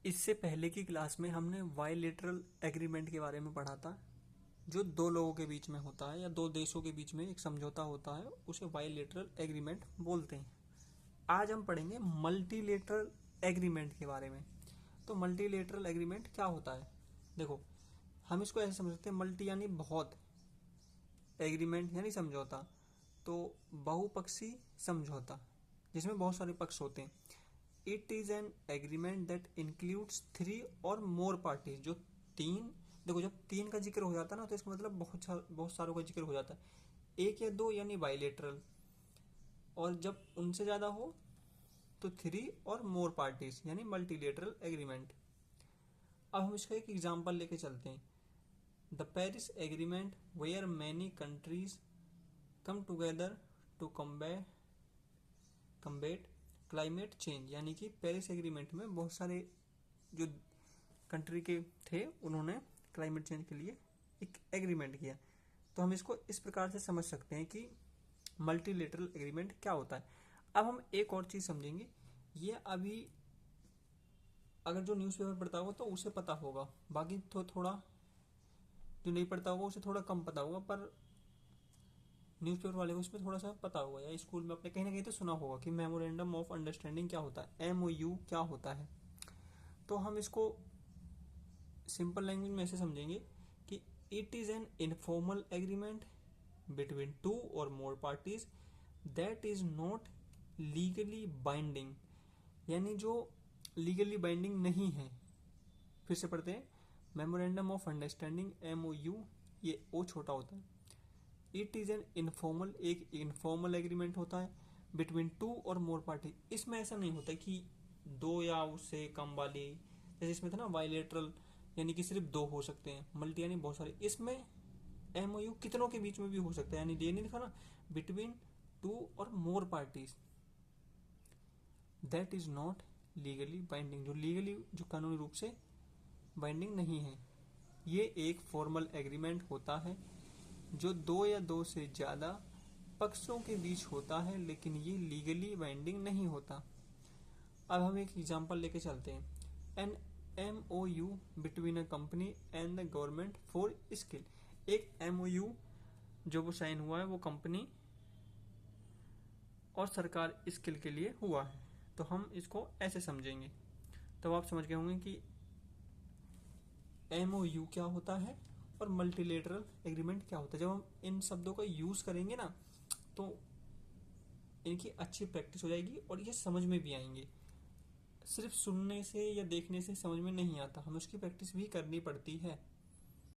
इससे पहले की क्लास में हमने बायलैटरल एग्रीमेंट के बारे में पढ़ा था, जो दो लोगों के बीच में होता है या दो देशों के बीच में एक समझौता होता है, उसे बायलैटरल एग्रीमेंट बोलते हैं। आज हम पढ़ेंगे मल्टीलेटरल एग्रीमेंट के बारे में। तो मल्टीलेटरल एग्रीमेंट क्या होता है? देखो, हम इसको ऐसे समझ सकते हैं, मल्टी यानी बहुत, एग्रीमेंट यानी समझौता, तो बहुपक्षी समझौता जिसमें बहुत सारे पक्ष होते हैं। It is an agreement that includes 3 और मोर पार्टीज। जो तीन, देखो जब 3 का जिक्र हो जाता है ना, तो इसका मतलब बहुत सारों का जिक्र हो जाता है। 1 या 2 यानी बाइलेटरल, और जब उनसे ज्यादा हो तो 3 और मोर पार्टीज यानी मल्टीलेटरल एग्रीमेंट। अब हम इसका एक एग्जाम्पल लेके चलते हैं। The Paris agreement where many countries come together to combat climate change. यानी कि पेरिस एग्रीमेंट में बहुत सारे जो कंट्री के थे, उन्होंने क्लाइमेट चेंज के लिए एक एग्रीमेंट किया। तो हम इसको इस प्रकार से समझ सकते हैं कि मल्टीलेटरल एग्रीमेंट क्या होता है। अब हम एक और चीज समझेंगे। ये अभी अगर जो न्यूज़पेपर पढ़ता होगा तो उसे पता होगा, बाकी तो थोड़ा जो नहीं पढ़ता होगा उसे थोड़ा कम पता होगा, पर न्यूज़पेपर वाले को इसमें थोड़ा सा पता होगा, या स्कूल में अपने कहीं ना कहीं तो सुना होगा कि मेमोरेंडम ऑफ अंडरस्टैंडिंग क्या होता है, MOU क्या होता है। तो हम इसको सिंपल लैंग्वेज में ऐसे समझेंगे कि it is an informal agreement between 2 और more parties that is not legally binding. यानी जो लीगली बाइंडिंग नहीं है। फिर से पढ़ते हैं, मेमोरेंडम ऑफ अंडरस्टैंडिंग MOU, ये ओ छोटा होता है। इट इज एन इनफॉर्मल, एक इनफॉर्मल एग्रीमेंट होता है बिटवीन 2 और मोर पार्टी। इसमें ऐसा नहीं होता कि 2 या उससे कम वाली, जैसे इसमें था ना बाइलेटरल, यानी कि सिर्फ 2 हो सकते हैं, मल्टी यानी बहुत सारे। इसमें MOU कितनों के बीच में भी हो सकता है, यानी ये नहीं लिखा ना, बिटवीन 2 और more parties that is not legally binding, जो लीगली, जो कानूनी रूप से बाइंडिंग नहीं है। ये एक फॉर्मल एग्रीमेंट होता है जो 2 या 2 से ज्यादा पक्षों के बीच होता है, लेकिन ये लीगली बाइंडिंग नहीं होता। अब हम एक एग्जांपल लेके चलते हैं। An MOU between a company and the government for skill. एक MOU जो वो साइन हुआ है, वो कंपनी और सरकार स्किल के लिए हुआ है। तो हम इसको ऐसे समझेंगे। तो आप समझ गए होंगे कि MOU क्या होता है और मल्टीलेटरल एग्रीमेंट क्या होता है। जब हम इन शब्दों का यूज करेंगे ना, तो इनकी अच्छी प्रैक्टिस हो जाएगी और ये समझ में भी आएंगे। सिर्फ सुनने से या देखने से समझ में नहीं आता, हमें उसकी प्रैक्टिस भी करनी पड़ती है।